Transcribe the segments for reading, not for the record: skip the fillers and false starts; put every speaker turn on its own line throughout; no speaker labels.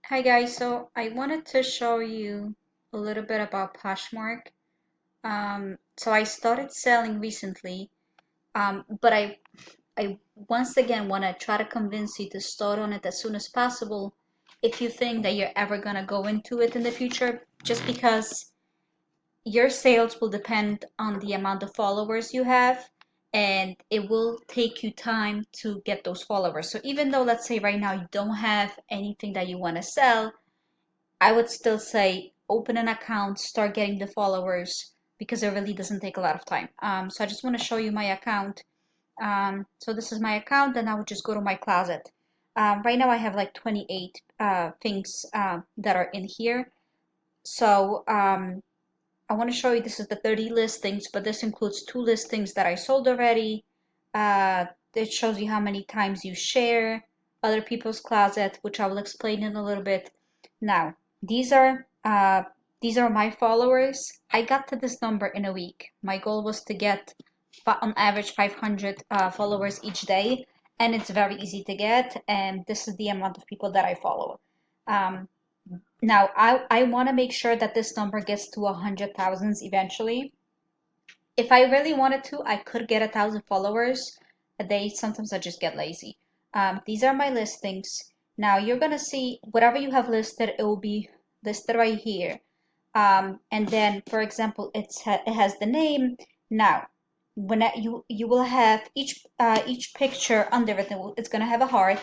Hi guys, so I wanted to show you a little bit about Poshmark. So I started selling recently, but I once again want to try to convince you to start on it as soon as possible if you think that you're ever gonna go into it in the future, just because your sales will depend on the amount of followers you have, and it will take you time to get those followers. So even though, let's say right now you don't have anything that you want to sell, I would still say open an account, start getting the followers because it really doesn't take a lot of time. So I just want to show you my account. So this is my account, and I would just go to my closet. Right now I have like 28 things that are in here. So I want to show you, this is the 30 listings, but this includes 2 listings that I sold already. It shows you how many times you share other people's closet, which I will explain in a little bit. Now, these are uh, these are my followers. I got to this number in a week. My goal was to get on average 500 followers each day, and it's very easy to get. And this is the amount of people that I follow. Um, Now, I want to make sure that this number gets to 100,000 eventually. If I really wanted to, I could get 1,000 followers a day. Sometimes I just get lazy. These are my listings. Now, you're going to see whatever you have listed, it will be listed right here. And then, for example, it has the name. Now, when you will have each picture under it, it's going to have a heart,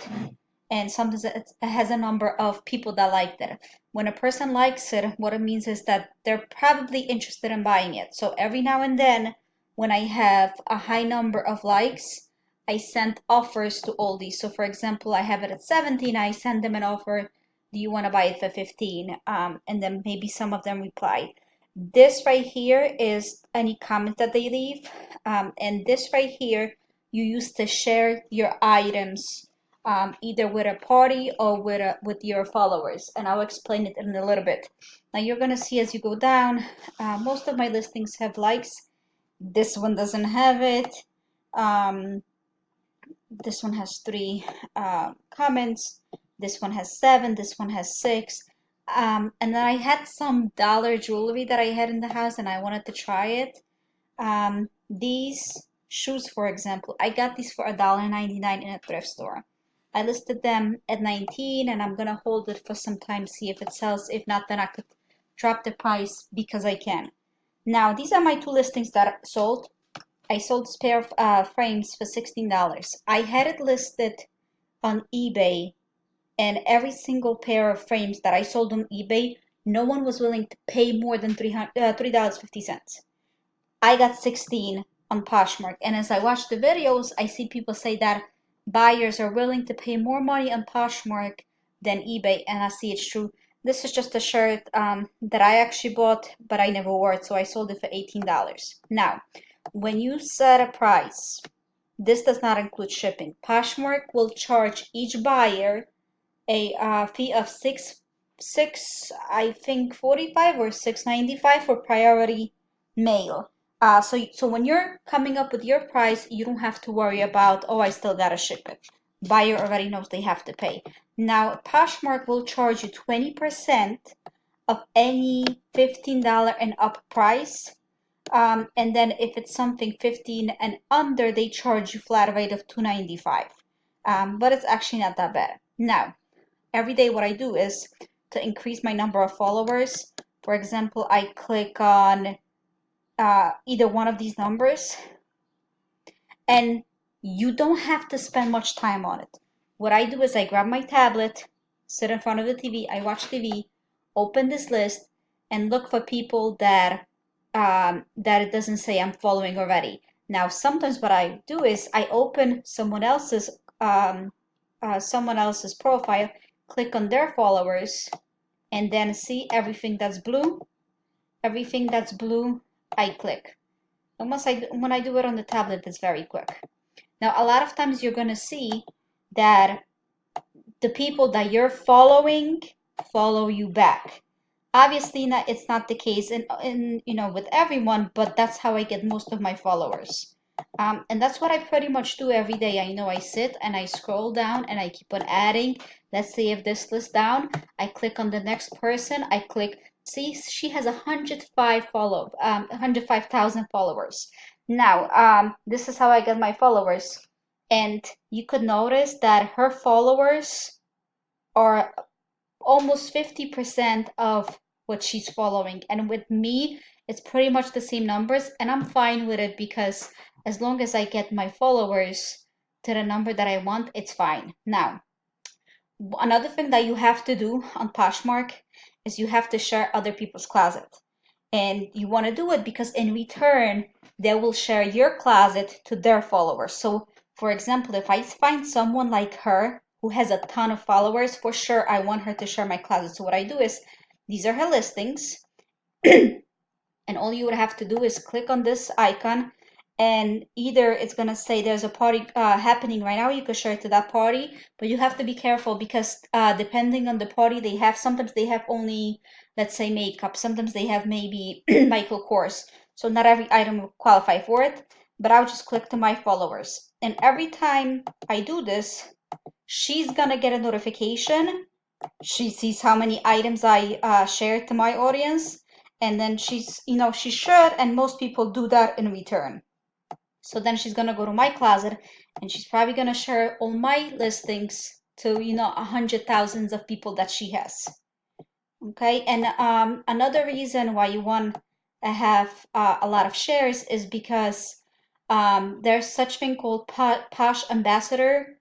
and sometimes it has a number of people that liked it. When a person likes it, what it means is that they're probably interested in buying it. So every now and then, when I have a high number of likes, I send offers to all these. So for example, I have it at 17, I send them an offer. Do you want to buy it for 15? And then maybe some of them reply. This right here is any comment that they leave. And this right here, you use to share your items, either with a party or with your followers, and I'll explain it in a little bit. Now you're gonna see as you go down, most of my listings have likes. This one doesn't have it. Um, this one has 3 comments. This one has 7. This one has 6. And then I had some dollar jewelry that I had in the house, and I wanted to try it. These shoes, for example, I got these for $1.99 in a thrift store. I listed them at 19, and I'm gonna hold it for some time, see if it sells. If not, then I could drop the price because I can. Now, these are my 2 listings that sold. I sold this pair of frames for $16. I had it listed on eBay, and every single pair of frames that I sold on eBay, no one was willing to pay more than $3.50. I got 16 on Poshmark, and as I watch the videos, I see people say that buyers are willing to pay more money on Poshmark than eBay, and I see it's true. This is just a shirt that I actually bought, but I never wore it, so I sold it for $18. Now, when you set a price, this does not include shipping. Poshmark will charge each buyer a fee of six I think 45 or 6.95 for priority mail. So when you're coming up with your price, you don't have to worry about, oh, I still gotta ship it. Buyer already knows they have to pay. Now, Poshmark will charge you 20% of any $15 and up price. And then if it's something 15 and under, they charge you flat rate of 2.95. But it's actually not that bad. Now, every day what I do is to increase my number of followers. For example, I click on either one of these numbers, and you don't have to spend much time on it. What I do is I grab my tablet, sit in front of the TV, I watch TV, open this list, and look for people that it doesn't say I'm following already. Now, sometimes what I do is I open someone else's profile, click on their followers, and then see everything that's blue. Everything that's blue, I click. When I do it on the tablet, it's very quick. Now, a lot of times you're going to see that the people that you're following follow you back. Obviously, it's not the case in with everyone, but that's how I get most of my followers. And that's what I pretty much do every day. I know I sit and I scroll down and I keep on adding. Let's see if this list down. I click on the next person. I click, see, she has 105,000 followers. Now, this is how I get my followers. And you could notice that her followers are almost 50% of what she's following. And with me, it's pretty much the same numbers, and I'm fine with it because as long as I get my followers to the number that I want, it's fine. Now, another thing that you have to do on Poshmark is you have to share other people's closet. And you want to do it because in return, they will share your closet to their followers. So, for example, if I find someone like her who has a ton of followers, for sure I want her to share my closet. So what I do is, these are her listings, and all you would have to do is click on this icon, and either it's going to say there's a party happening right now, you can share it to that party, but you have to be careful because depending on the party they have, sometimes they have only, let's say, makeup, sometimes they have maybe Michael Kors, so not every item will qualify for it. But I'll just click to my followers, and every time I do this, she's gonna get a notification. She sees how many items I shared to my audience, and then she should, and most people do that in return. So then she's gonna go to my closet, and she's probably gonna share all my listings to 100,000 of people that she has. Okay, and another reason why you want to have a lot of shares is because there's such thing called Posh Ambassador.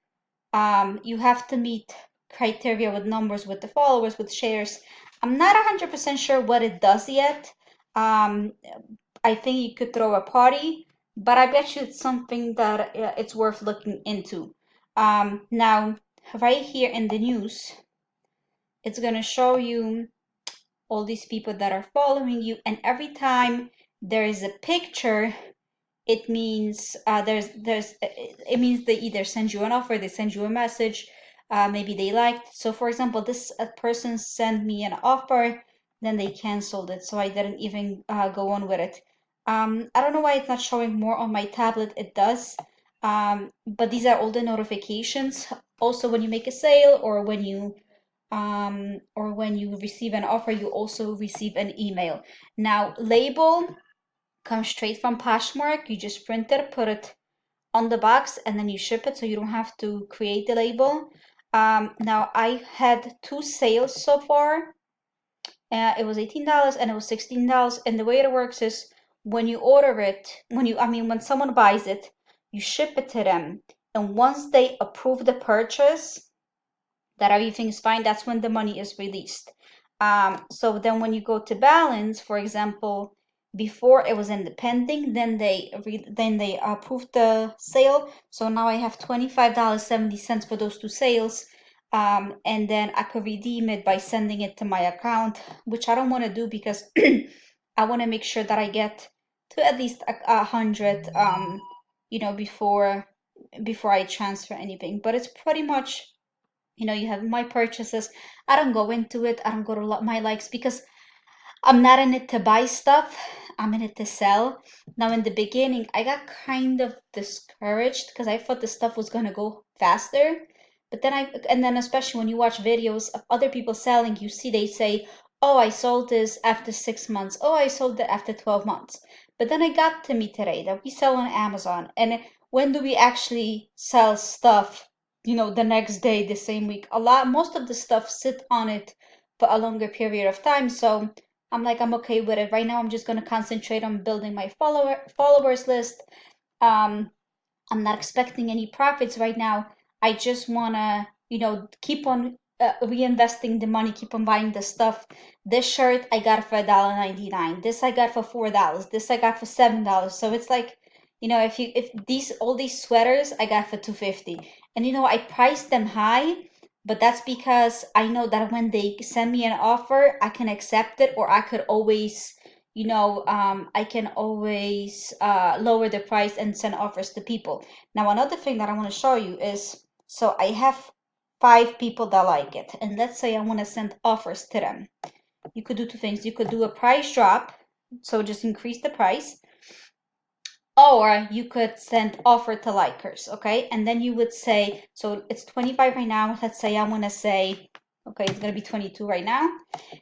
You have to meet criteria with numbers, with the followers, with shares. I'm not 100% sure what it does yet. Um, I think you could throw a party, but I bet you it's something that it's worth looking into. Now, right here in the news, it's going to show you all these people that are following you, and every time there is a picture, it means it means they either send you an offer, they send you a message, maybe they liked. So for example, this person sent me an offer, then they canceled it, so I didn't even go on with it. I don't know why it's not showing more on my tablet. It does, but these are all the notifications. Also, when you make a sale or when you receive an offer, you also receive an email. Now, label comes straight from Poshmark. You just print it, put it on the box, and then you ship it, so you don't have to create the label. Now, I had two sales so far. It was $18 and it was $16. And the way it works is when you order it, when someone buys it, you ship it to them. And once they approve the purchase, that everything is fine, that's when the money is released. So then when you go to balance, for example, before it was in the pending, then they approved the sale. So now I have $25.70 for those two sales. And then I could redeem it by sending it to my account, which I don't want to do because I want to make sure that I get to at least 100, before I transfer anything. But it's pretty much, you have my purchases. I don't go into it. I don't go to my likes because I'm not in it to buy stuff. I'm in it to sell. Now, in the beginning, I got kind of discouraged because I thought the stuff was gonna go faster. But then especially when you watch videos of other people selling, you see they say, "Oh, I sold this after 6 months. Oh, I sold it after 12 months." But then it got to me today that we sell on Amazon, and when do we actually sell stuff? The next day, the same week. Most of the stuff sit on it for a longer period of time. So I'm okay with it. Right now, I'm just going to concentrate on building my followers list. Um, I'm not expecting any profits right now. I just want to, keep on reinvesting the money, keep on buying the stuff. This shirt I got for $1.99. This I got for $4. This I got for $7. So it's like, if all these sweaters I got for $2.50, and I priced them high, but that's because I know that when they send me an offer, I can accept it, or I could always, I can always lower the price and send offers to people. Now, another thing that I want to show you is, so I have 5 people that like it, and let's say I want to send offers to them. You could do two things. You could do a price drop, so just increase the price, Or you could send offer to likers, okay? And then you would say, so it's 25 right now. Let's say I want to say, okay, it's going to be 22 right now.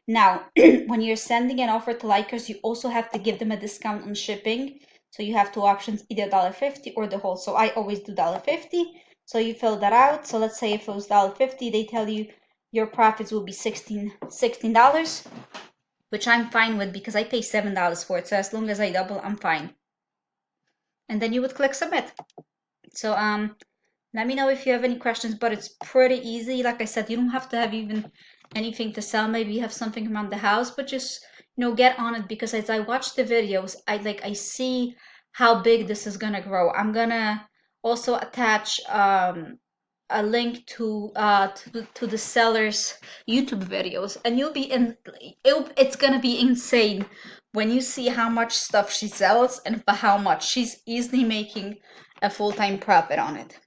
Now, when you're sending an offer to likers, you also have to give them a discount on shipping. So you have two options, either $1.50 or the whole. So I always do $1.50. So you fill that out. So let's say if it was $1.50, they tell you your profits will be $16, which I'm fine with because I pay $7 for it. So as long as I double, I'm fine. And then you would click submit. So let me know if you have any questions, but it's pretty easy. Like I said, you don't have to have even anything to sell. Maybe you have something around the house, but just, get on it, because as I watch the videos, I see how big this is gonna grow. I'm gonna also attach a link to the seller's YouTube videos, and you'll be it's gonna be insane when you see how much stuff she sells and for how much she's easily making a full-time profit on it.